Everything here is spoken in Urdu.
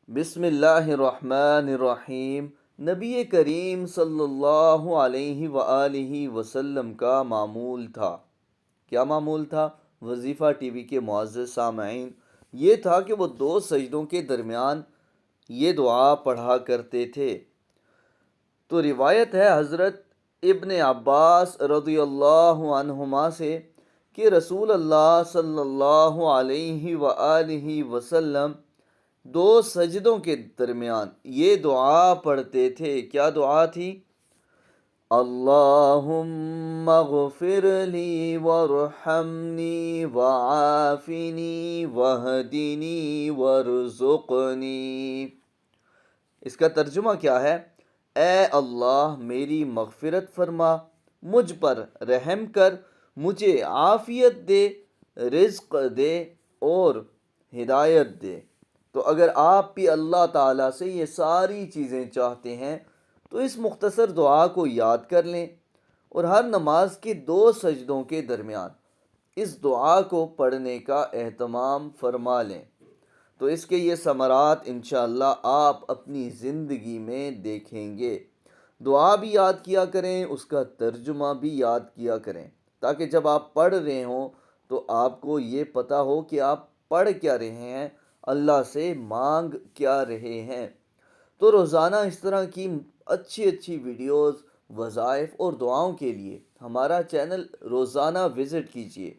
بسم اللہ الرحمن الرحیم۔ نبی کریم صلی اللہ علیہ وآلہ وسلم کا معمول تھا۔ کیا معمول تھا؟ وظیفہ ٹی وی کے معزز سامعین، یہ تھا کہ وہ دو سجدوں کے درمیان یہ دعا پڑھا کرتے تھے۔ تو روایت ہے حضرت ابن عباس رضی اللہ عنہما سے کہ رسول اللہ صلی اللہ علیہ وآلہ وسلم دو سجدوں کے درمیان یہ دعا پڑھتے تھے۔ کیا دعا تھی؟ اللہم اغفر لی وارحمنی وعافنی وہدنی وارزقنی۔ اس کا ترجمہ کیا ہے؟ اے اللہ میری مغفرت فرما، مجھ پر رحم کر، مجھے عافیت دے، رزق دے اور ہدایت دے۔ تو اگر آپ بھی اللہ تعالیٰ سے یہ ساری چیزیں چاہتے ہیں تو اس مختصر دعا کو یاد کر لیں اور ہر نماز کے دو سجدوں کے درمیان اس دعا کو پڑھنے کا اہتمام فرما لیں، تو اس کے یہ ثمرات انشاءاللہ آپ اپنی زندگی میں دیکھیں گے۔ دعا بھی یاد کیا کریں، اس کا ترجمہ بھی یاد کیا کریں، تاکہ جب آپ پڑھ رہے ہوں تو آپ کو یہ پتہ ہو کہ آپ پڑھ کیا رہے ہیں، اللہ سے مانگ کیا رہے ہیں۔ تو روزانہ اس طرح کی اچھی اچھی ویڈیوز، وظائف اور دعاؤں کے لیے ہمارا چینل روزانہ وزٹ کیجیے۔